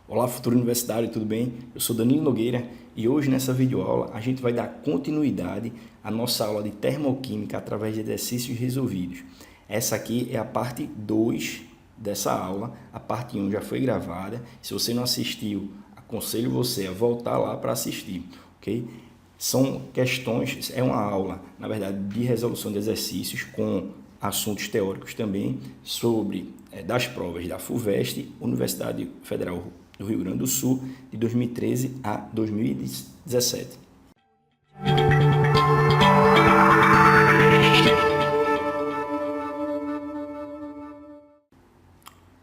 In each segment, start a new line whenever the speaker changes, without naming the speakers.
Olá, futuro universitário, tudo bem? Eu sou Danilo Nogueira e hoje nessa videoaula a gente vai dar continuidade à nossa aula de termoquímica através de exercícios resolvidos. Essa aqui é a parte 2 dessa aula, a parte 1 já foi gravada. Se você não assistiu, aconselho você a voltar lá para assistir, ok? São questões, é uma aula, na verdade, de resolução de exercícios com assuntos teóricos também sobre das provas da FUVEST, Universidade Federal do Rio Grande do Sul, de 2013 a 2017.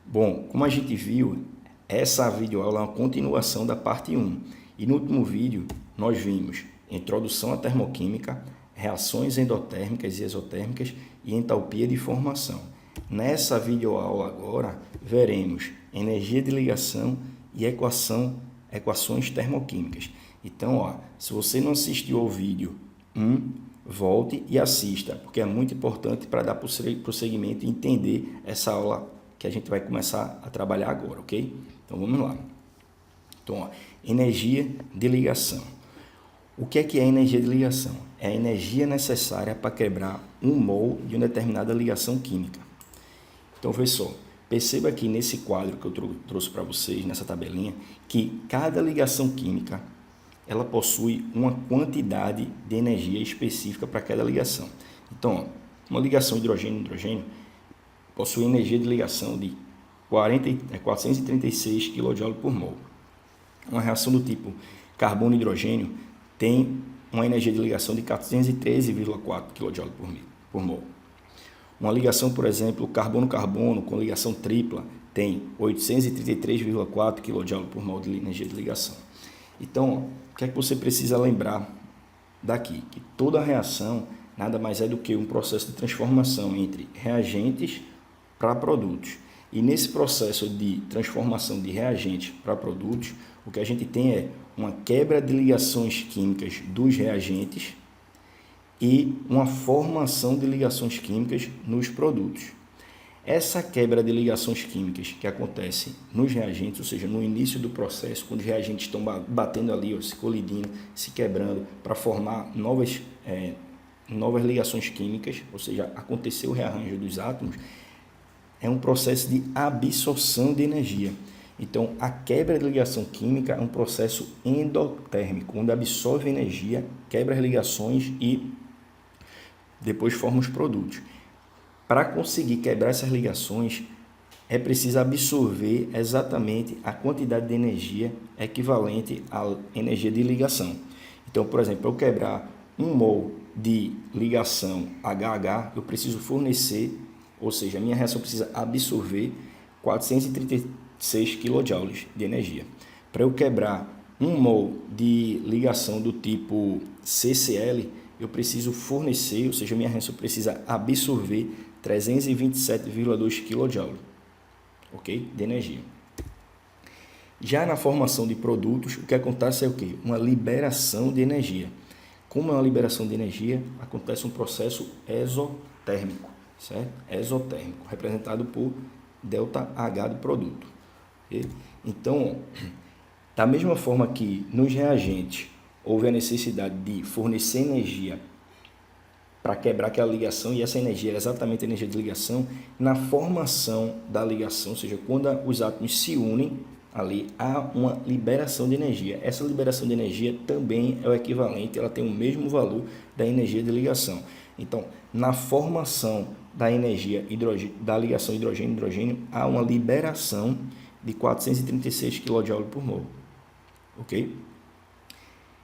Bom, como a gente viu, essa videoaula é uma continuação da parte 1. E no último vídeo, nós vimos introdução à termoquímica, reações endotérmicas e exotérmicas e entalpia de formação. Nessa videoaula agora, veremos energia de ligação e equações termoquímicas. Então, se você não assistiu ao vídeo 1, volte e assista, porque é muito importante para dar prosseguimento e entender essa aula que a gente vai começar a trabalhar agora, ok? Então, vamos lá. Então, energia de ligação. O que é energia de ligação? É a energia necessária para quebrar 1 mol de uma determinada ligação química. Então, veja só, perceba aqui nesse quadro que eu trouxe para vocês, nessa tabelinha, que cada ligação química ela possui uma quantidade de energia específica para cada ligação. Então, uma ligação hidrogênio-hidrogênio possui energia de ligação de 436 kJ por mol. Uma reação do tipo carbono-hidrogênio tem uma energia de ligação de 413,4 kJ por mol. Uma ligação, por exemplo, carbono-carbono com ligação tripla tem 833,4 kJ por mol de energia de ligação. Então, o que é que você precisa lembrar daqui? Que toda reação nada mais é do que um processo de transformação entre reagentes para produtos. E nesse processo de transformação de reagentes para produtos, o que a gente tem é uma quebra de ligações químicas dos reagentes e uma formação de ligações químicas nos produtos. Essa quebra de ligações químicas que acontece nos reagentes, ou seja, no início do processo, quando os reagentes estão batendo ali, se colidindo, se quebrando para formar novas ligações químicas, ou seja, aconteceu o rearranjo dos átomos, é um processo de absorção de energia. Então, a quebra de ligação química é um processo endotérmico, onde absorve energia, quebra as ligações e depois forma os produtos. Para conseguir quebrar essas ligações, é preciso absorver exatamente a quantidade de energia equivalente à energia de ligação. Então, por exemplo, para eu quebrar 1 mol de ligação HH, eu preciso fornecer, ou seja, a minha reação precisa absorver 436 kJ de energia. Para eu quebrar 1 mol de ligação do tipo CCl, eu preciso fornecer, ou seja, minha reação precisa absorver 327,2 kJ, ok? De energia. Já na formação de produtos, o que acontece é o quê? Uma liberação de energia. Como é uma liberação de energia, acontece um processo exotérmico, certo? Exotérmico, representado por ΔH do produto. Okay? Então, da mesma forma que nos reagentes houve a necessidade de fornecer energia para quebrar aquela ligação, e essa energia era exatamente a energia de ligação, na formação da ligação, ou seja, quando os átomos se unem, ali há uma liberação de energia. Essa liberação de energia também é o equivalente, ela tem o mesmo valor da energia de ligação. Então, na formação da energia da ligação hidrogênio-hidrogênio, há uma liberação de 436 kJ por mol. Ok?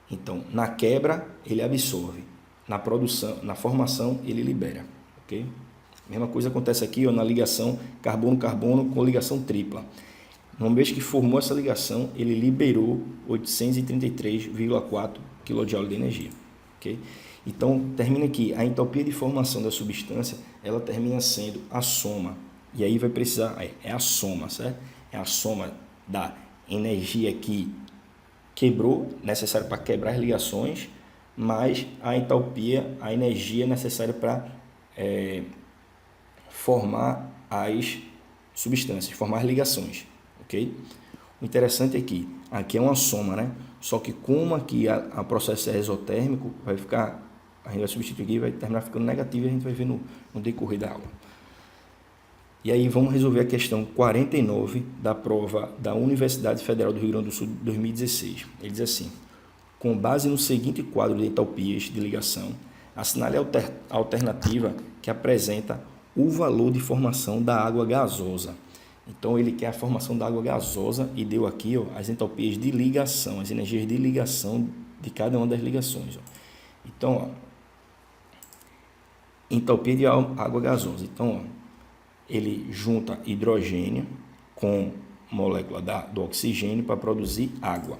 Então, na quebra, ele absorve. Na produção, na formação, ele libera. Ok? Mesma coisa acontece aqui na ligação carbono-carbono com ligação tripla. Uma vez que formou essa ligação, ele liberou 833,4 kJ de energia. Okay? Então, termina aqui, a entalpia de formação da substância, ela termina sendo a soma. E aí vai precisar, é a soma, certo? É a soma da energia que quebrou, necessária para quebrar as ligações, mais a entalpia, a energia necessária para formar as substâncias, formar as ligações. Okay? O interessante é que aqui é uma soma, né? Só que como aqui a processo é exotérmico, a gente vai substituir aqui e vai terminar ficando negativo e a gente vai ver no decorrer da aula. E aí vamos resolver a questão 49 da prova da Universidade Federal do Rio Grande do Sul de 2016. Ele diz assim: com base no seguinte quadro de entalpias de ligação, assinale a alternativa que apresenta o valor de formação da água gasosa. Então, ele quer a formação da água gasosa e deu aqui as entalpias de ligação, as energias de ligação de cada uma das ligações. Então, entalpia de água gasosa. Então, ele junta hidrogênio com molécula do oxigênio para produzir água.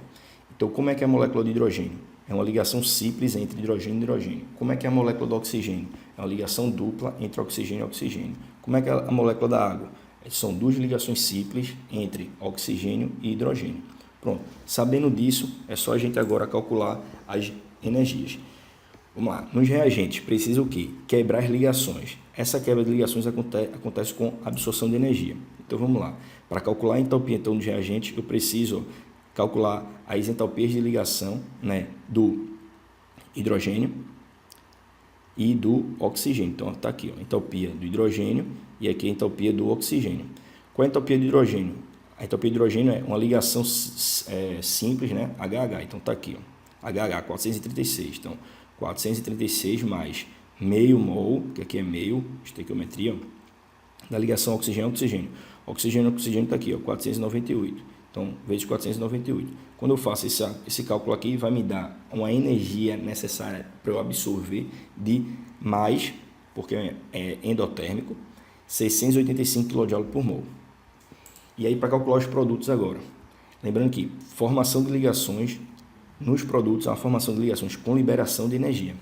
Então, como é que é a molécula de hidrogênio? É uma ligação simples entre hidrogênio e hidrogênio. Como é que é a molécula do oxigênio? É uma ligação dupla entre oxigênio e oxigênio. Como é que é a molécula da água? São duas ligações simples entre oxigênio e hidrogênio. Pronto. Sabendo disso, é só a gente agora calcular as energias. Vamos lá. Nos reagentes, precisa o quê? Quebrar as ligações. Essa quebra de ligações acontece com absorção de energia. Então, vamos lá. Para calcular a entalpia então, dos reagentes, eu preciso calcular as entalpias de ligação, né, do hidrogênio e do oxigênio. Então, está aqui, a entalpia do hidrogênio e aqui a entalpia do oxigênio. Qual é a entalpia do hidrogênio? A entalpia do hidrogênio é uma ligação simples, né, HH. Então, está aqui, HH, 436. Então, 436 mais meio mol, que aqui é meio, estequiometria, da ligação oxigênio-oxigênio. Oxigênio está aqui, 498. Então, vezes 498. Quando eu faço esse cálculo aqui, vai me dar uma energia necessária para eu absorver de mais, porque é endotérmico, 685 kJ por mol. E aí, para calcular os produtos agora. Lembrando que formação de ligações nos produtos é uma formação de ligações com liberação de energia.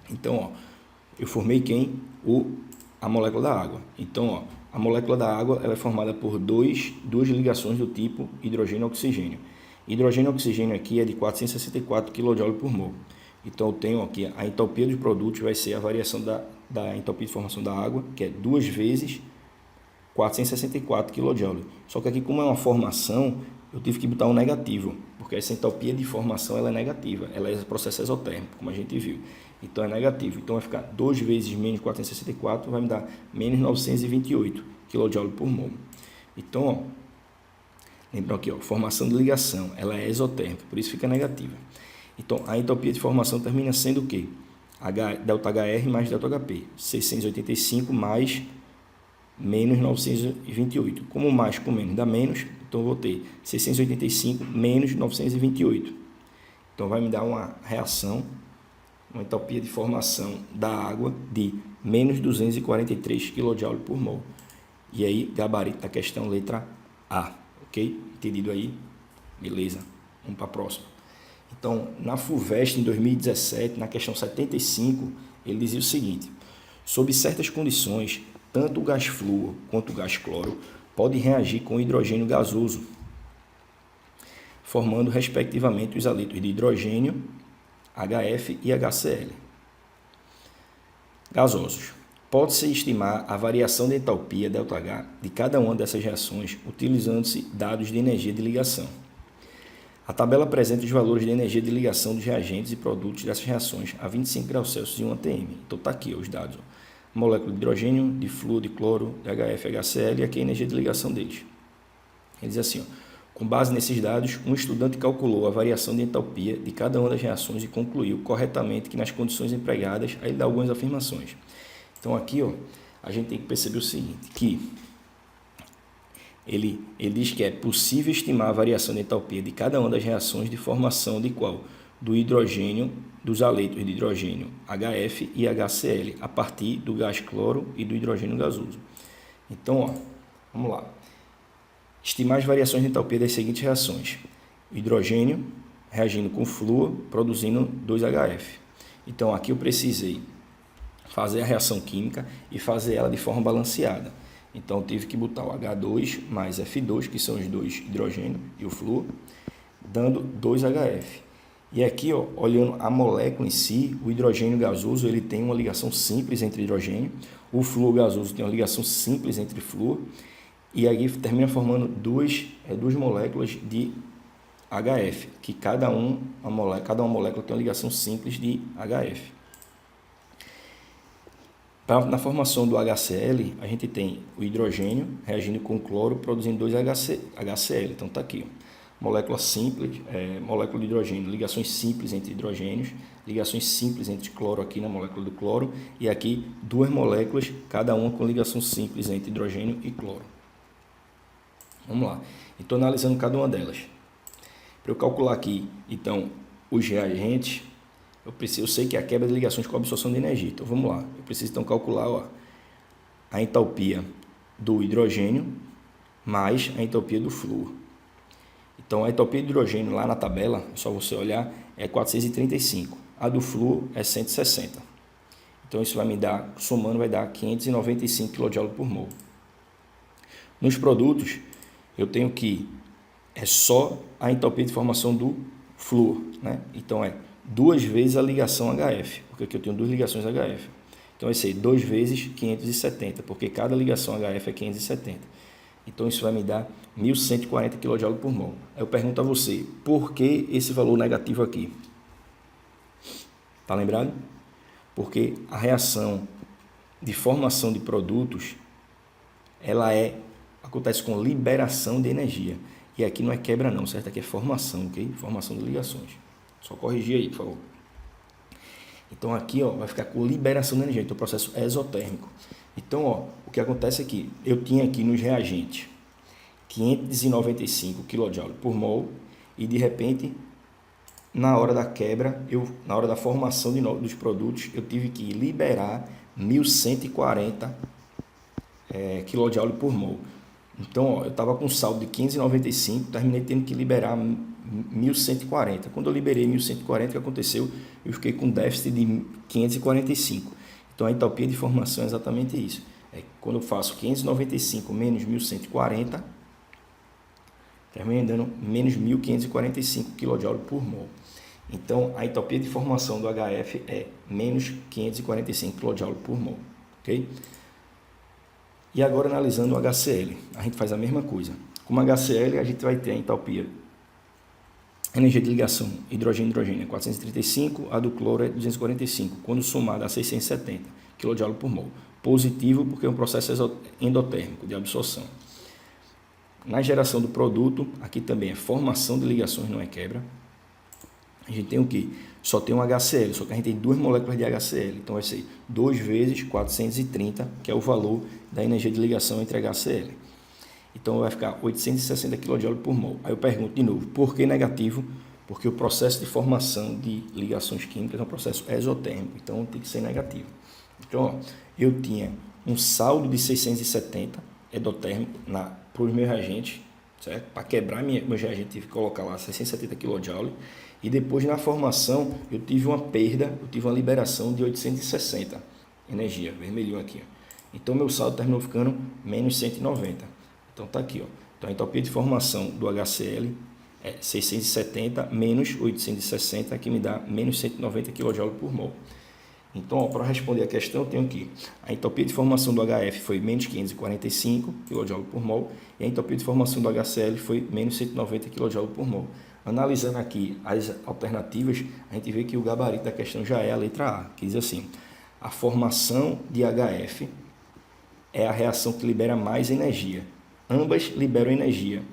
Então, eu formei quem? A molécula da água. Então, a molécula da água ela é formada por duas ligações do tipo hidrogênio-oxigênio. Hidrogênio-oxigênio aqui é de 464 kJ por mol. Então, eu tenho aqui a entalpia dos produtos vai ser a variação da entalpia de formação da água, que é 2 vezes 464 kJ. Só que aqui, como é uma formação, eu tive que botar um negativo, porque essa entalpia de formação ela é negativa, ela é processo exotérmico, como a gente viu. Então, é negativo. Então, vai ficar 2 vezes menos 464, vai me dar menos 928 kJ por mol. Então, lembrando aqui, formação de ligação, ela é exotérmica, por isso fica negativa. Então, a entalpia de formação termina sendo o quê? ΔHR mais ΔHP, 685 mais menos 928. Como mais com menos dá menos, então eu vou ter 685 menos 928. Então, vai me dar uma reação, uma entalpia de formação da água de menos 243 kJ por mol. E aí, gabarito da questão, letra A. Ok? Entendido aí? Beleza. Vamos para a próxima. Então, na FUVEST, em 2017, na questão 75, ele dizia o seguinte: sob certas condições, tanto o gás flúor quanto o gás cloro podem reagir com hidrogênio gasoso, formando, respectivamente, os halitos de hidrogênio, HF e HCl. Gasosos. Pode-se estimar a variação de entalpia ΔH de cada uma dessas reações utilizando-se dados de energia de ligação. A tabela apresenta os valores de energia de ligação dos reagentes e produtos dessas reações a 25 graus Celsius e 1 atm. Então, está aqui os dados. Molécula de hidrogênio, de flúor, de cloro, de HF, HCl e aqui a energia de ligação deles. Ele diz assim, com base nesses dados, um estudante calculou a variação de entalpia de cada uma das reações e concluiu corretamente que nas condições empregadas, aí ele dá algumas afirmações. Então, aqui, a gente tem que perceber o seguinte, que ele diz que é possível estimar a variação de entalpia de cada uma das reações de formação de qual? Do hidrogênio, dos haletos de hidrogênio HF e HCl, a partir do gás cloro e do hidrogênio gasoso. Então, vamos lá. Estimar as variações de entalpia das seguintes reações. O hidrogênio reagindo com flúor, produzindo 2HF. Então, aqui eu precisei fazer a reação química e fazer ela de forma balanceada. Então, eu tive que botar o H2 mais F2, que são os dois hidrogênio e o flúor, dando 2HF. E aqui, olhando a molécula em si, o hidrogênio gasoso ele tem uma ligação simples entre hidrogênio, o flúor gasoso tem uma ligação simples entre flúor, e aí termina formando duas moléculas de HF, que cada uma molécula tem uma ligação simples de HF. Na formação do HCl, a gente tem o hidrogênio reagindo com o cloro, produzindo 2 HCl. Então está aqui, molécula simples, molécula de hidrogênio, ligações simples entre hidrogênios, ligações simples entre cloro aqui na molécula do cloro, e aqui 2 moléculas, cada uma com ligação simples entre hidrogênio e cloro. Vamos lá, estou analisando cada uma delas. Para eu calcular aqui, então, os reagentes, eu sei que é a quebra de ligações com a absorção de energia. Então, vamos lá. Eu preciso, então, calcular a entalpia do hidrogênio mais a entalpia do flúor. Então, a entalpia do hidrogênio lá na tabela, é só você olhar, é 435. A do flúor é 160. Então, isso vai me dar, somando, vai dar 595 kJ por mol. Nos produtos, eu tenho que é só a entalpia de formação do flúor, né? Então, é 2 vezes a ligação HF, porque aqui eu tenho 2 ligações HF. Então, vai ser 2 vezes 570, porque cada ligação HF é 570. Então, isso vai me dar 1.140 kJ por mol. Aí eu pergunto a você, por que esse valor negativo aqui? Tá lembrado? Porque a reação de formação de produtos, ela acontece com liberação de energia. E aqui não é quebra não, certo? Aqui é formação, ok? Formação de ligações. Só corrigir aí, por favor. Então, aqui vai ficar com liberação de energia. Então, o processo é exotérmico. Então, o que acontece aqui? Eu tinha aqui nos reagentes 595 kJ por mol e, de repente, na hora da quebra, na hora da formação dos produtos, eu tive que liberar 1.140 kJ por mol. Então, eu estava com um saldo de 595, terminei tendo que liberar 1.140. Quando eu liberei 1.140, o que aconteceu? Eu fiquei com déficit de 545. Então, a entalpia de formação é exatamente isso. Quando eu faço 595 menos 1.140, termina dando menos 1.545 kJ por mol. Então, a entalpia de formação do HF é menos 545 kJ por mol. Ok? E agora, analisando o HCl, a gente faz a mesma coisa. Com o HCl, a gente vai ter a entalpia, a energia de ligação hidrogênio-hidrogênio é 435, a do cloro é 245, quando somada a 670 kJ por mol. Positivo, porque é um processo endotérmico de absorção. Na geração do produto, aqui também é formação de ligações, não é quebra. A gente tem o quê? Só tem um HCl, só que a gente tem 2 moléculas de HCl. Então, vai ser 2 vezes 430, que é o valor da energia de ligação entre HCl. Então, vai ficar 860 kJ por mol. Aí eu pergunto de novo, por que negativo? Porque o processo de formação de ligações químicas é um processo exotérmico, então tem que ser negativo. Então, eu tinha um saldo de 670 endotérmico para os meus reagentes, certo? Para quebrar meus reagentes, tive que colocar lá 670 kJ. E depois, na formação, eu tive uma perda, eu tive uma liberação de 860 energia, vermelhinho aqui. Então, meu saldo terminou ficando menos 190. Então, está aqui. Então, a entalpia de formação do HCl é 670 menos 860, que me dá menos 190 kJ por mol. Então, para responder a questão, eu tenho aqui a entalpia de formação do HF foi menos 545 kJ por mol e a entalpia de formação do HCl foi menos 190 kJ por mol. Analisando aqui as alternativas, a gente vê que o gabarito da questão já é a letra A, que diz assim: a formação de HF é a reação que libera mais energia. Ambas liberam energia,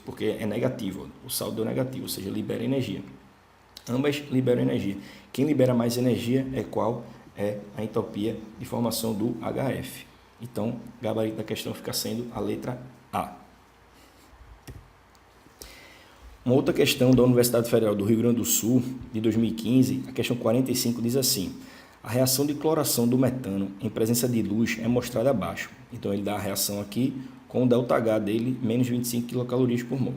porque é negativo, o saldo é negativo, ou seja, libera energia. Ambas liberam energia. Quem libera mais energia é qual? É a entalpia de formação do HF. Então, o gabarito da questão fica sendo a letra A. Uma outra questão da Universidade Federal do Rio Grande do Sul, de 2015, a questão 45, diz assim: a reação de cloração do metano em presença de luz é mostrada abaixo. Então, ele dá a reação aqui com o ΔH dele, menos 25 kcal por mol.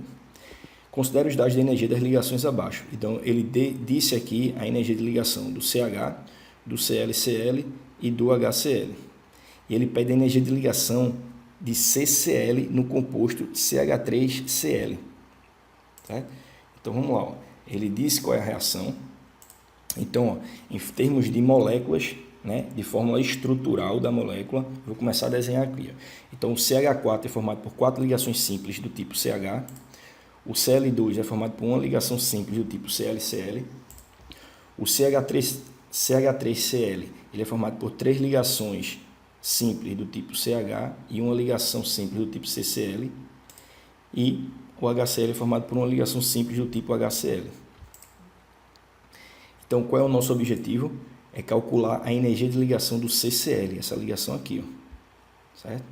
Considere os dados de energia das ligações abaixo. Então, ele disse aqui a energia de ligação do CH, do ClCl e do HCl. E ele pede a energia de ligação de CCl no composto CH3Cl. Tá? Então, vamos lá. Ele disse qual é a reação. Então, em termos de moléculas, né, de fórmula estrutural da molécula. Vou começar a desenhar aqui. Ó. Então, o CH4 é formado por 4 ligações simples do tipo CH. O Cl2 é formado por uma ligação simples do tipo ClCl. O CH3Cl ele é formado por 3 ligações simples do tipo CH e uma ligação simples do tipo CCl. E o HCl é formado por uma ligação simples do tipo HCl. Então, qual é o nosso objetivo? É calcular a energia de ligação do CCl, essa ligação aqui, ó, certo?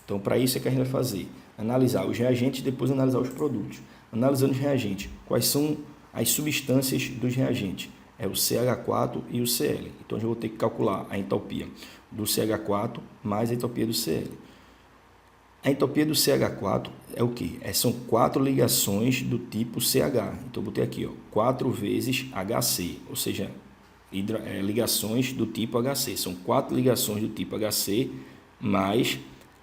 Então, para isso é que a gente vai fazer, analisar os reagentes e depois analisar os produtos. Analisando os reagentes, quais são as substâncias dos reagentes? É o CH4 e o Cl. Então, eu vou ter que calcular a entalpia do CH4 mais a entalpia do Cl. A entropia do CH4 é o quê? São 4 ligações do tipo CH. Então, eu botei aqui, ó, 4 vezes HC, ou seja, ligações do tipo HC. São 4 ligações do tipo HC mais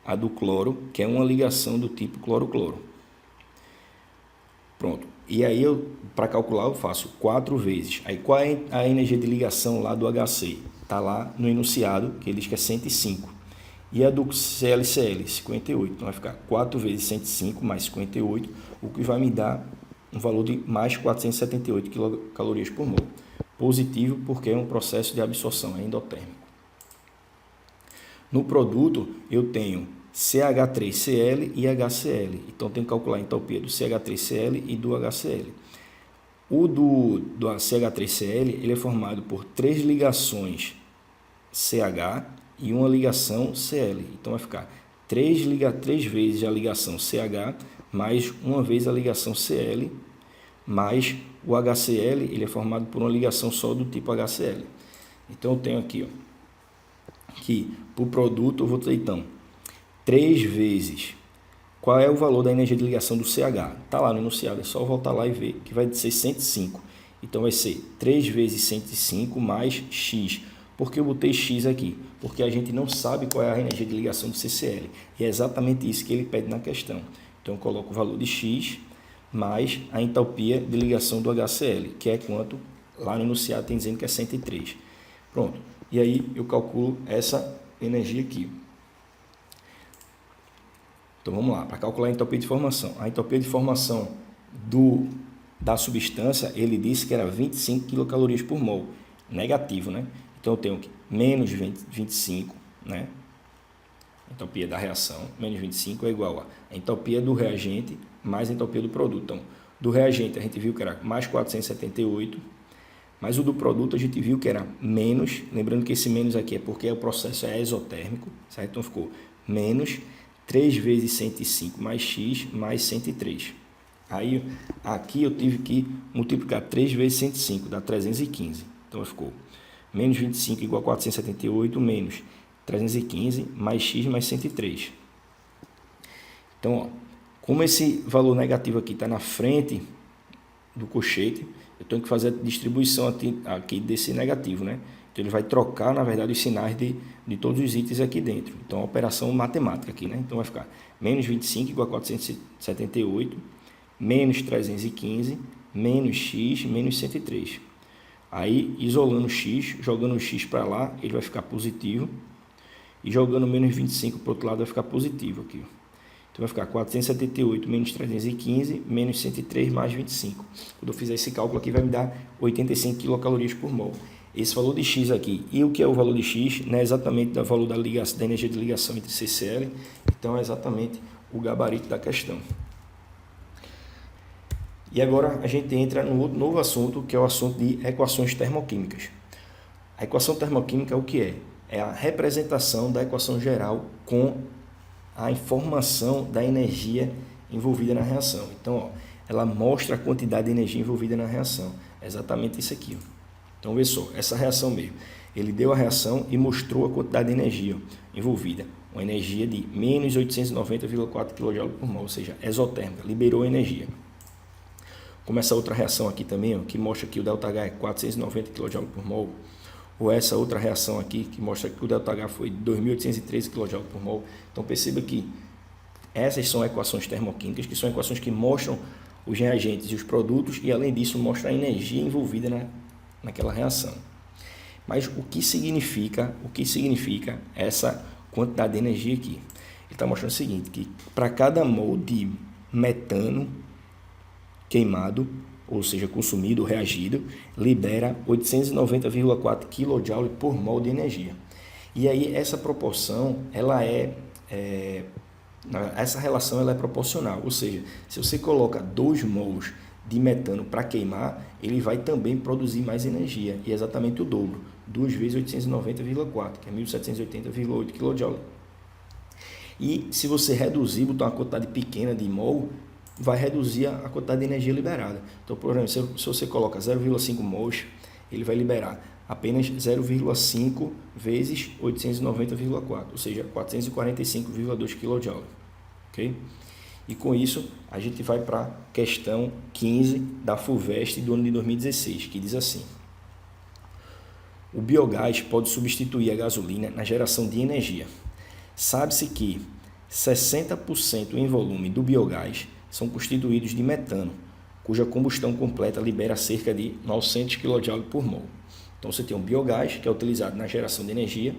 a do cloro, que é uma ligação do tipo cloro-cloro. Pronto. E aí, para calcular, eu faço 4 vezes. Aí, qual é a energia de ligação lá do HC? Está lá no enunciado, que ele diz que é 105. E a do ClCl, 58. Então, vai ficar 4 vezes 105 mais 58, o que vai me dar um valor de mais 478 quilocalorias por mol. Positivo, porque é um processo de absorção, é endotérmico. No produto, eu tenho CH3Cl e HCl. Então, tenho que calcular a entalpia do CH3Cl e do HCl. O do CH3Cl ele é formado por 3 ligações CH e uma ligação Cl. Então, vai ficar 3 vezes a ligação CH mais uma vez a ligação Cl, mais o HCl, ele é formado por uma ligação só do tipo HCl. Então, eu tenho aqui, ó, que para o produto eu vou ter, então, 3 vezes. Qual é o valor da energia de ligação do CH? Está lá no enunciado, é só voltar lá e ver, que vai ser 105. Então, vai ser 3 vezes 105 mais X. Por que eu botei X aqui? Porque a gente não sabe qual é a energia de ligação do CCl. E é exatamente isso que ele pede na questão. Então, eu coloco o valor de X mais a entalpia de ligação do HCl, que é quanto? Lá no enunciado tem dizendo que é 103. Pronto. E aí, eu calculo essa energia aqui. Então, vamos lá. Para calcular a entalpia de formação. A entalpia de formação da substância, ele disse que era 25 quilocalorias por mol. Negativo, né? Então, eu tenho que menos 25, né? A entalpia da reação, menos 25 é igual a entalpia do reagente mais a entalpia do produto. Então, do reagente a gente viu que era mais 478, mas o do produto a gente viu que era menos, lembrando que esse menos aqui é porque o processo é exotérmico, certo? Então, ficou menos 3 vezes 105 mais X mais 103. Aí, aqui eu tive que multiplicar 3 vezes 105, dá 315. Então, ficou menos 25 igual a 478, menos 315, mais X mais 103. Então, ó, como esse valor negativo aqui está na frente do cochete, eu tenho que fazer a distribuição aqui desse negativo, né? Então, ele vai trocar, na verdade, os sinais de todos os itens aqui dentro. Então, a operação matemática aqui, né? Então, vai ficar menos 25 igual a 478, menos 315, menos X, menos 103. Aí, isolando o X, jogando o X para lá, ele vai ficar positivo. E jogando menos 25 para o outro lado, vai ficar positivo aqui. Então, vai ficar 478 menos 315, menos 103 mais 25. Quando eu fizer esse cálculo aqui, vai me dar 85 quilocalorias por mol. Esse valor de X aqui, e o que é o valor de X? Não é exatamente o valor da energia de ligação entre CCl, então é exatamente o gabarito da questão. E agora a gente entra no novo assunto, que é o assunto de equações termoquímicas. A equação termoquímica é o que é? É a representação da equação geral com a informação da energia envolvida na reação. Então, ó, ela mostra a quantidade de energia envolvida na reação. É exatamente isso aqui. Ó. Então, vê só, essa reação mesmo. Ele deu a reação e mostrou a quantidade de energia envolvida. Uma energia de menos 890,4 kJ por mol, ou seja, exotérmica, liberou energia. Como essa outra reação aqui também, ó, que mostra que o ΔH é 490 kJ por mol, ou essa outra reação aqui, que mostra que o ΔH foi 2.813 kJ por mol. Então, perceba que essas são equações termoquímicas, que são equações que mostram os reagentes e os produtos, e além disso, mostra a energia envolvida naquela reação. Mas o que significa essa quantidade de energia aqui? Ele está mostrando o seguinte, que para cada mol de metano queimado, ou seja, consumido, reagido, libera 890,4 kJ por mol de energia. E aí essa proporção, essa relação ela é proporcional, ou seja, se você coloca 2 mols de metano para queimar, ele vai também produzir mais energia, e é exatamente o dobro, 2 vezes 890,4, que é 1780,8 kJ. E se você reduzir, botar uma quantidade pequena de mol, vai reduzir a quantidade de energia liberada. Então, por exemplo, se você coloca 0,5 mols, ele vai liberar apenas 0,5 vezes 890,4, ou seja, 445,2 kJ. Okay? E com isso, a gente vai para a questão 15 da FUVEST do ano de 2016, que diz assim: o biogás pode substituir a gasolina na geração de energia. Sabe-se que 60% em volume do biogás são constituídos de metano, cuja combustão completa libera cerca de 900 kJ por mol. Então você tem um biogás que é utilizado na geração de energia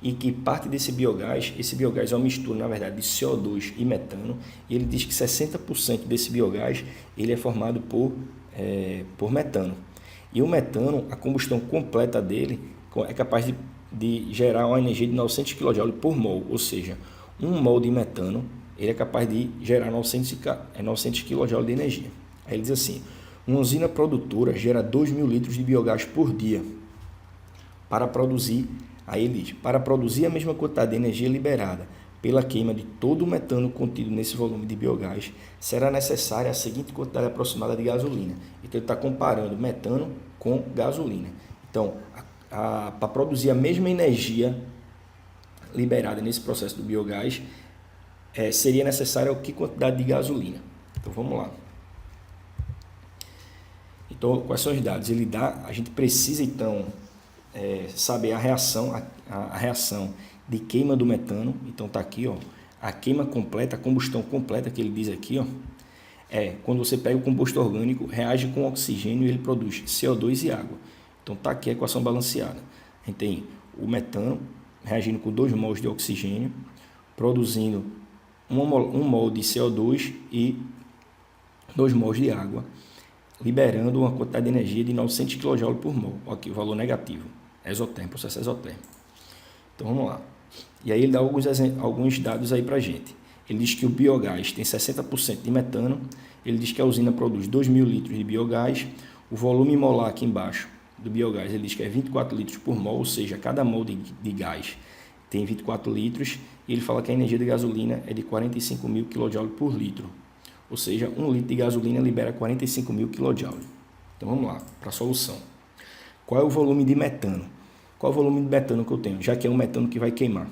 e que parte desse biogás, esse biogás é uma mistura, na verdade, de CO2 e metano, e ele diz que 60% desse biogás ele é formado por metano. E o metano, a combustão completa dele é capaz de gerar uma energia de 900 kJ por mol, ou seja, 1 mol de metano ele é capaz de gerar 900 kJ de energia. Aí ele diz assim: uma usina produtora gera 2.000 litros de biogás por dia. Para produzir a mesma quantidade de energia liberada pela queima de todo o metano contido nesse volume de biogás, será necessária a seguinte quantidade aproximada de gasolina. Então ele está comparando metano com gasolina. Então, para produzir a mesma energia liberada nesse processo do biogás, seria necessária que quantidade de gasolina? Então vamos lá. Então, quais são os dados? A gente precisa então saber a reação de queima do metano. Então está aqui, ó, a queima completa, a combustão completa que ele diz aqui, ó, quando você pega o composto orgânico, reage com oxigênio e ele produz CO2 e água. Então está aqui a equação balanceada. A gente tem o metano reagindo com 2 mols de oxigênio, produzindo 1 mol de CO2 e 2 mols de água, liberando uma quantidade de energia de 900 kJ por mol. Aqui o valor negativo, exotérmico, processo exotérmico. Então vamos lá. E aí ele dá alguns dados aí para a gente. Ele diz que o biogás tem 60% de metano, ele diz que a usina produz 2.000 litros de biogás, o volume molar aqui embaixo do biogás ele diz que é 24 litros por mol, ou seja, cada mol de gás tem 24 litros, e ele fala que a energia de gasolina é de 45.000 kJ por litro. Ou seja, 1 litro de gasolina libera 45.000 kJ. Então vamos lá, para a solução. Qual é o volume de metano? Qual é o volume de metano que eu tenho? Já que é um metano que vai queimar.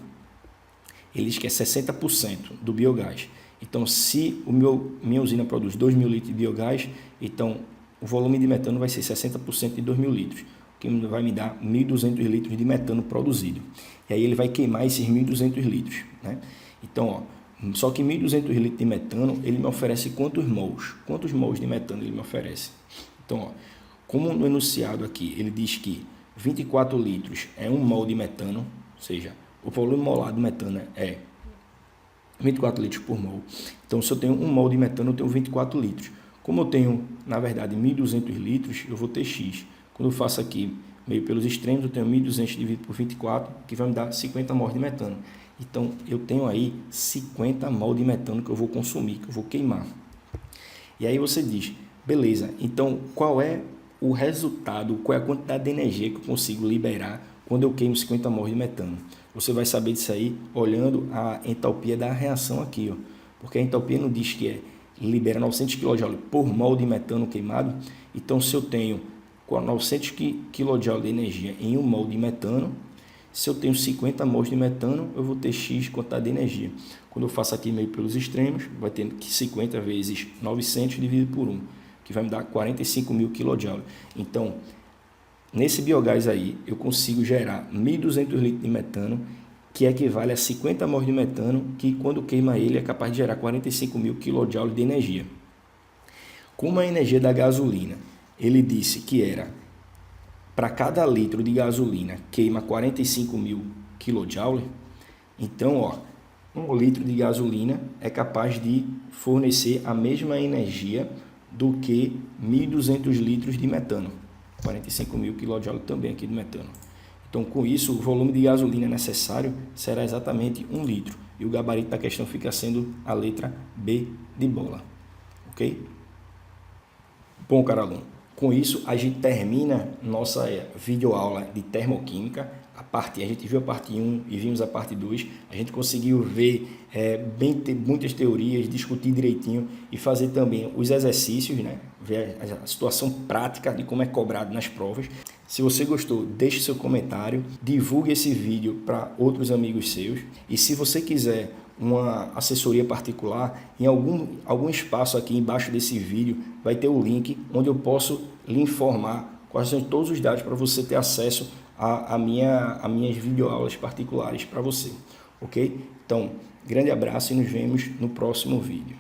Ele diz que é 60% do biogás. Então, se minha usina produz 2.000 litros de biogás, então o volume de metano vai ser 60% de 2.000 litros, que vai me dar 1.200 litros de metano produzido. E aí ele vai queimar esses 1.200 litros. Né? Então, ó, só que 1.200 litros de metano, ele me oferece quantos mols? Quantos mols de metano ele me oferece? Então, ó, como no enunciado aqui, ele diz que 24 litros é 1 mol de metano, ou seja, o volume molar do metano é 24 litros por mol. Então, se eu tenho 1 mol de metano, eu tenho 24 litros. Como eu tenho, na verdade, 1.200 litros, eu vou ter X. Quando eu faço aqui meio pelos extremos, eu tenho 1.200 dividido por 24, que vai me dar 50 mol de metano. Então, eu tenho aí 50 mol de metano que eu vou consumir, que eu vou queimar. E aí você diz, beleza, então qual é o resultado, qual é a quantidade de energia que eu consigo liberar quando eu queimo 50 mol de metano? Você vai saber disso aí olhando a entalpia da reação aqui, ó. Porque a entalpia não diz que libera 900 kJ por mol de metano queimado. Então, se eu tenho 900 kJ de energia em 1 mol de metano, se eu tenho 50 mols de metano, eu vou ter X quantidade de energia. Quando eu faço aqui meio pelos extremos, vai ter 50 vezes 900 dividido por 1, que vai me dar 45.000 kJ. Então, nesse biogás aí, eu consigo gerar 1.200 litros de metano, que equivale a 50 mols de metano, que quando queima ele é capaz de gerar 45.000 kJ de energia. Como a energia da gasolina, ele disse que era para cada litro de gasolina queima 45.000 kJ, então, 1 litro de gasolina é capaz de fornecer a mesma energia do que 1.200 litros de metano. 45.000 kJ também aqui de metano. Então, com isso, o volume de gasolina necessário será exatamente 1 litro. E o gabarito da questão fica sendo a letra B de bola. Ok? Bom, caro aluno, com isso a gente termina nossa videoaula de termoquímica. A gente viu a parte 1 e vimos a parte 2. A gente conseguiu ver muitas teorias, discutir direitinho e fazer também os exercícios, né? Ver a situação prática de como é cobrado nas provas. Se você gostou, deixe seu comentário, divulgue esse vídeo para outros amigos seus. E se você quiser uma assessoria particular, em algum espaço aqui embaixo desse vídeo vai ter o link onde eu posso lhe informar quais são todos os dados para você ter acesso a minhas videoaulas particulares para você, ok? Então, grande abraço e nos vemos no próximo vídeo.